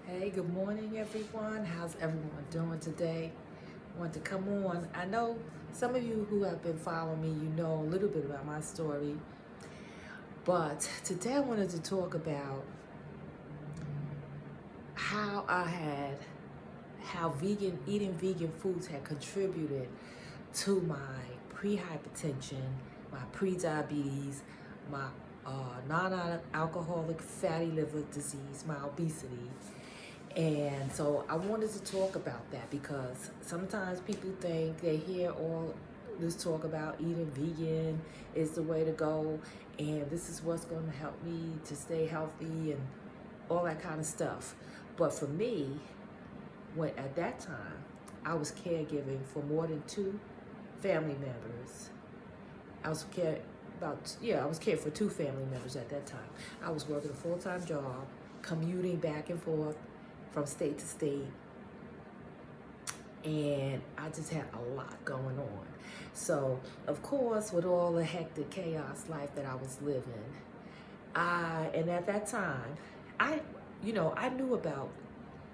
Hey, good morning, everyone. How's everyone doing today? Want to come on. I know some of you who have been following me, you know a little bit about my story, but today I wanted to talk about how eating vegan foods had contributed to my pre-hypertension, my pre-diabetes, my non-alcoholic fatty liver disease, my obesity. And so I wanted to talk about that because sometimes people think they hear all this talk about eating vegan is the way to go, and this is what's going to help me to stay healthy and all that kind of stuff. But for me, when at that time, I was caregiving for more than two family members. I was I was caring for two family members at that time. I was working a full-time job, commuting back and forth from state to state, and I just had a lot going on. So, of course, with all the hectic chaos life that I was living, and at that time, I I knew about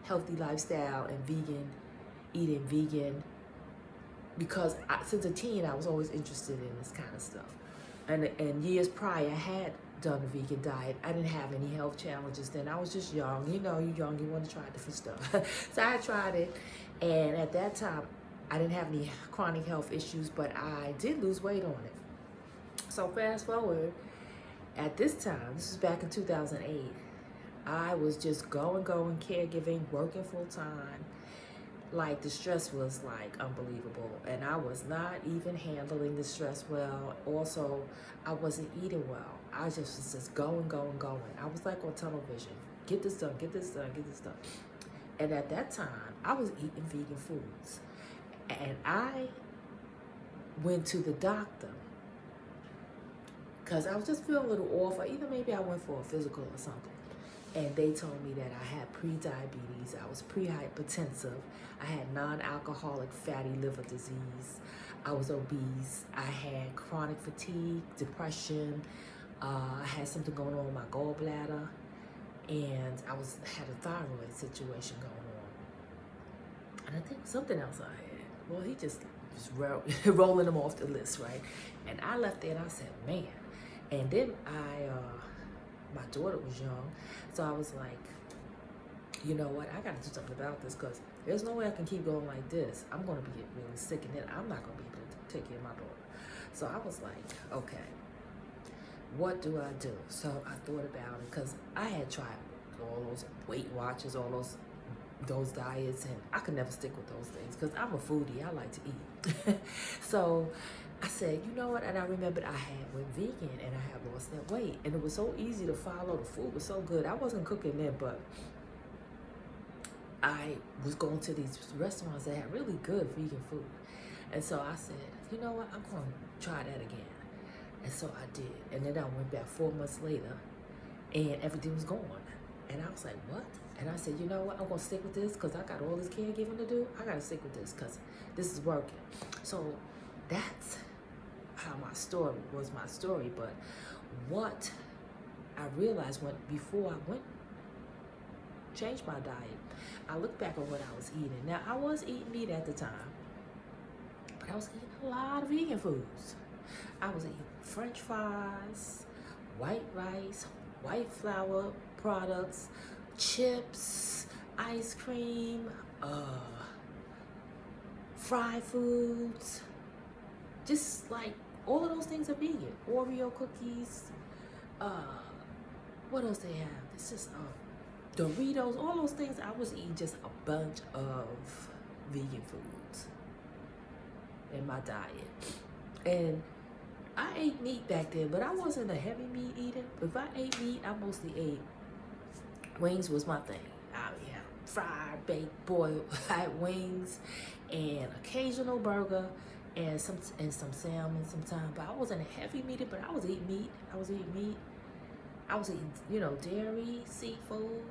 healthy lifestyle and eating vegan, because since a teen, I was always interested in this kind of stuff. And years prior, I had done a vegan diet. I didn't have any health challenges then. I was just young. You know, you're young, you want to try different stuff. So I tried it. And at that time, I didn't have any chronic health issues, but I did lose weight on it. So fast forward, at this time, this was back in 2008, I was just going, caregiving, working full time. Like, the stress was like unbelievable, and I was not even handling the stress well. Also, I wasn't eating well. I just was just going. I was like on tunnel vision. Get this done, get this done, get this done. And at that time, I was eating vegan foods. And I went to the doctor because I was just feeling a little off, or either maybe I went for a physical or something. And they told me that I had pre-diabetes, I was pre-hypertensive, I had non-alcoholic fatty liver disease, I was obese, I had chronic fatigue, depression, I had something going on with my gallbladder, and had a thyroid situation going on. And I think something else I had. Well, he just rolling them off the list, right? And I left there and I said, man. And then my daughter was young, so I was like, you know what, I got to do something about this, because there's no way I can keep going like this. I'm going to be getting really sick, and then I'm not going to be able to take care of my daughter. So I was like, okay, what do I do? So I thought about it, because I had tried all those Weight Watchers, all those diets, and I could never stick with those things because I'm a foodie. I like to eat. So I said, you know what? And I remembered I had went vegan and I had lost that weight, and it was so easy to follow. The food was so good. I wasn't cooking it, but I was going to these restaurants that had really good vegan food. And so I said, you know what? I'm going to try that again. And so I did. And then I went back 4 months later, and everything was gone. And I was like, what? And I said, you know what? I'm going to stick with this because I got all this caregiving to do. I got to stick with this because this is working. So that's how my story. But what I realized before I changed my diet, I looked back on what I was eating. Now, I was eating meat at the time, but I was eating a lot of vegan foods. I was eating French fries, white rice, white flour products, chips, ice cream, fried foods, just like all of those things are vegan. Oreo cookies, what else they have? It's just Doritos, all those things. I was eating just a bunch of vegan foods in my diet. And I ate meat back then, but I wasn't a heavy meat eater. If I ate meat, I mostly ate wings. Was my thing. I would have fried, baked, boiled, fried wings, and occasional burger, and some salmon sometimes. But I wasn't a heavy meater, but I was eating meat. I was eating, dairy, seafood,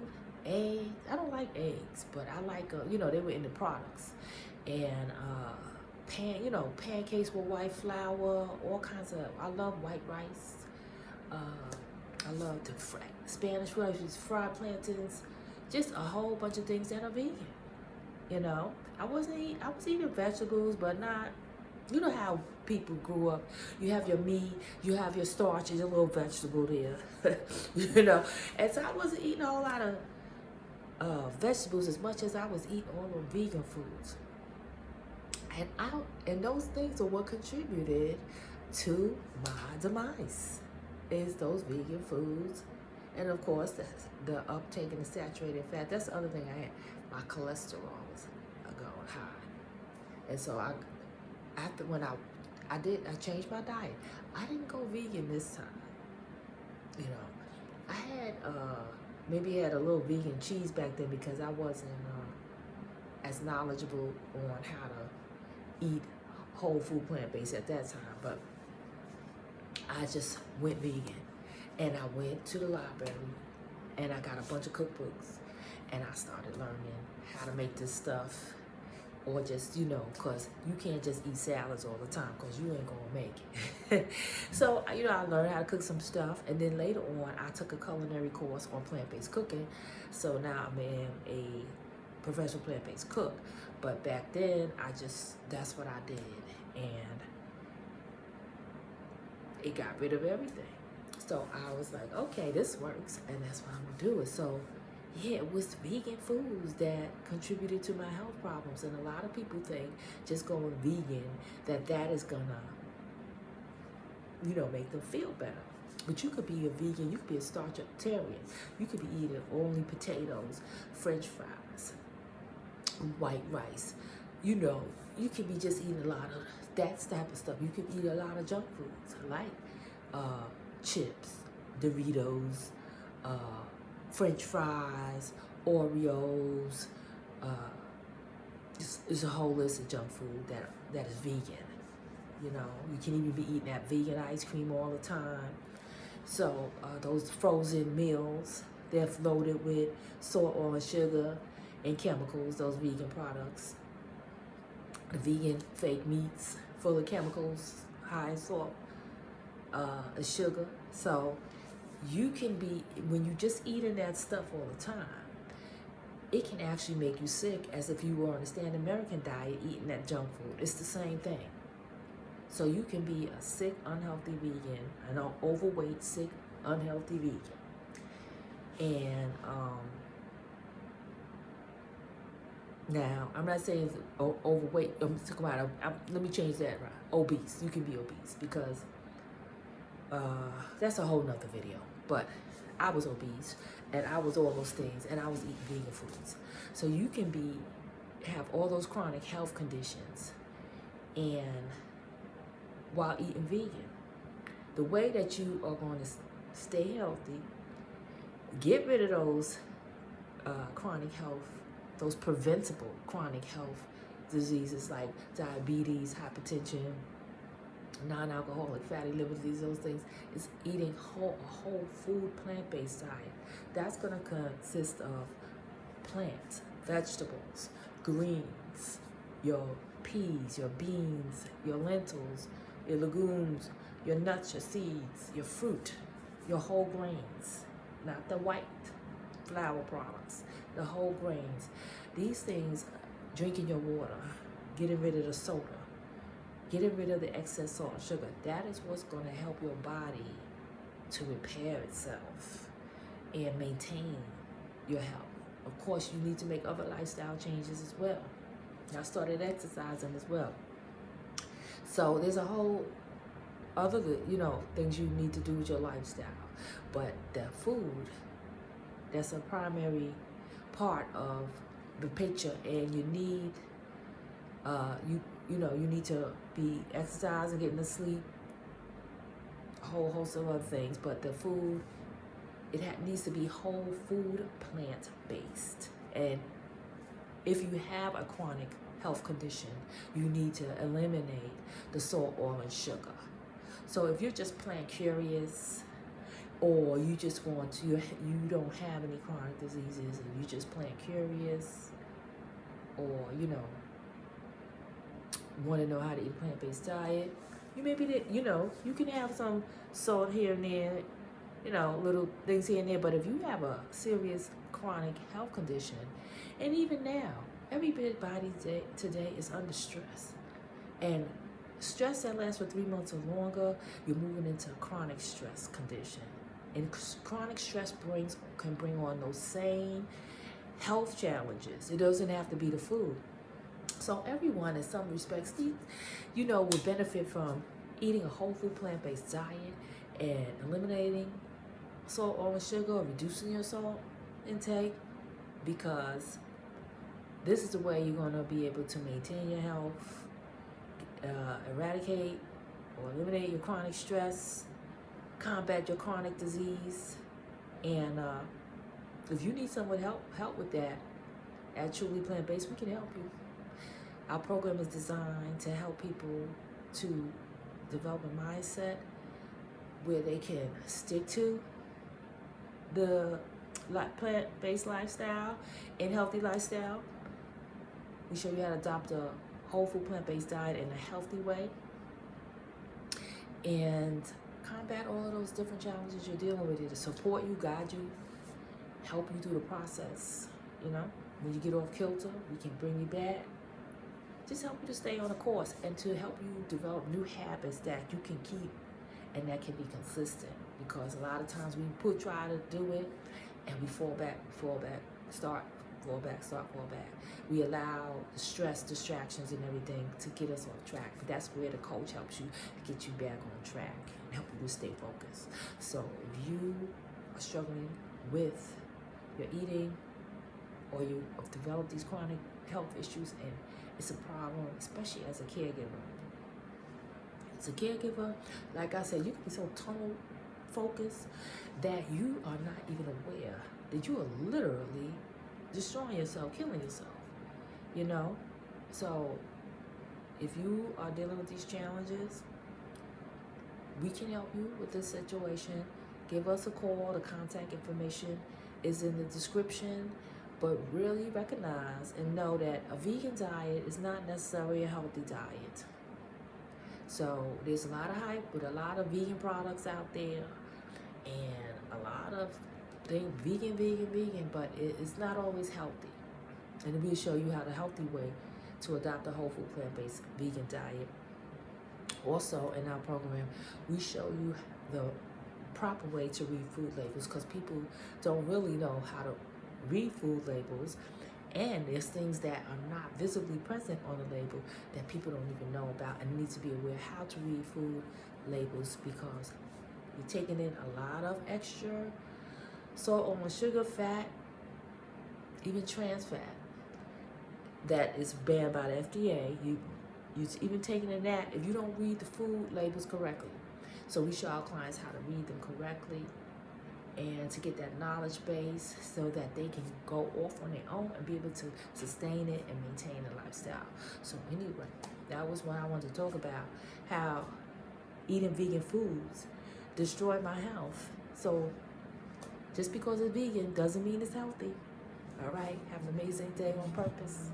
eggs. I don't like eggs, but I like, they were in the products. And pancakes with white flour, all kinds of, I love white rice. I love the Spanish rice, fried plantains, just a whole bunch of things that are vegan. You know, I was eating vegetables, but not, you know how people grew up. You have your meat, you have your starch, and your little vegetable there. You know, and so I wasn't eating a whole lot of vegetables as much as I was eating all the vegan foods. And those things are what contributed to my demise, is those vegan foods. And of course, the uptake in the saturated fat. That's the other thing I had. My cholesterol was going high. And so when I changed my diet. I didn't go vegan this time. You know, I had maybe had a little vegan cheese back then because I wasn't as knowledgeable on how to eat whole food plant-based at that time. But I just went vegan. And I went to the library and I got a bunch of cookbooks and I started learning how to make this stuff, or just, you know, because you can't just eat salads all the time because you ain't going to make it. So, you know, I learned how to cook some stuff, and then later on I took a culinary course on plant-based cooking. So now I'm a professional plant-based cook. But back then, that's what I did. And it got rid of everything. So I was like, okay, this works, and that's what I'm gonna do. So yeah, it was vegan foods that contributed to my health problems. And a lot of people think just going vegan, that is gonna, you know, make them feel better. But you could be a vegan, you could be a starchitarian. You could be eating only potatoes, French fries, white rice. You know, you could be just eating a lot of that type of stuff. You could eat a lot of junk foods, like chips, Doritos, French fries, Oreos. It's a whole list of junk food that is vegan. You know, you can even be eating that vegan ice cream all the time. So those frozen meals, they're loaded with salt, oil, and sugar and chemicals, those vegan products. The vegan fake meats full of chemicals, high in salt, sugar. So you can be, when you just eating that stuff all the time, it can actually make you sick, as if you were on a standard American diet eating that junk food. It's the same thing. So you can be a sick, unhealthy vegan, an overweight, sick, unhealthy vegan. And now, I'm not saying overweight. I'm talking about, let me change that, right? Obese. You can be obese, because that's a whole nother video. But I was obese, and I was all those things, and I was eating vegan foods. So you can have all those chronic health conditions, and while eating vegan. The way that you are going to stay healthy, get rid of those chronic health, those preventable chronic health diseases like diabetes, hypertension, non-alcoholic fatty liver disease, those things, is eating a whole food plant-based diet. That's going to consist of plants, vegetables, greens, your peas, your beans, your lentils, your legumes, your nuts, your seeds, your fruit, your whole grains, not the white flour products, the whole grains. These things, drinking your water, getting rid of the soda, getting rid of the excess salt and sugar, that is what's going to help your body to repair itself and maintain your health. Of course, you need to make other lifestyle changes as well. I started exercising as well. So there's a whole other, things you need to do with your lifestyle. But the food, that's a primary part of the picture, and you need, you need to be exercising, getting to sleep, a whole host of other things. But the food, it needs to be whole food, plant-based. And if you have a chronic health condition, you need to eliminate the salt, oil, and sugar. So if you're just plain curious, or you just want to, you don't have any chronic diseases, and you just plain curious, or want to know how to eat a plant-based diet, you can have some salt here and there, little things here and there. But if you have a serious chronic health condition, and even now, everybody today is under stress. And stress that lasts for 3 months or longer, you're moving into a chronic stress condition. And chronic stress can bring on those same health challenges. It doesn't have to be the food. So everyone, in some respects, would benefit from eating a whole food plant-based diet and eliminating salt, oil, and sugar, or reducing your salt intake, because this is the way you're going to be able to maintain your health, eradicate or eliminate your chronic stress, combat your chronic disease. And if you need someone help with that at Truly Plant-Based, we can help you. Our program is designed to help people to develop a mindset where they can stick to the plant-based lifestyle and healthy lifestyle. We show you how to adopt a whole food plant-based diet in a healthy way and combat all of those different challenges you're dealing with, to support you, guide you, help you through the process. When you get off kilter, we can bring you back. Just help you to stay on a course and to help you develop new habits that you can keep and that can be consistent. Because a lot of times we try to do it and we fall back, start, fall back. We allow the stress, distractions, and everything to get us off track. But that's where the coach helps you to get you back on track and help you to stay focused. So if you are struggling with your eating, or you have developed these chronic health issues, and it's a problem, especially as a caregiver. As a caregiver, like I said, you can be so tunnel focused that you are not even aware that you are literally destroying yourself, killing yourself. So if you are dealing with these challenges, we can help you with this situation. Give us a call. The contact information is in the description. But really recognize and know that a vegan diet is not necessarily a healthy diet. So there's a lot of hype with a lot of vegan products out there, and a lot of things vegan, but it's not always healthy. And we'll show you how the healthy way to adopt a whole food plant-based vegan diet. Also in our program, we show you the proper way to read food labels, because people don't really know how to read food labels, and there's things that are not visibly present on the label that people don't even know about, and need to be aware how to read food labels, because you're taking in a lot of extra salt, oil, and sugar, fat, even trans fat that is banned by the FDA. You're even taking in that if you don't read the food labels correctly. So we show our clients how to read them correctly, and to get that knowledge base so that they can go off on their own and be able to sustain it and maintain a lifestyle. So anyway, that was what I wanted to talk about, how eating vegan foods destroyed my health. So just because it's vegan doesn't mean it's healthy. All right, have an amazing day on purpose.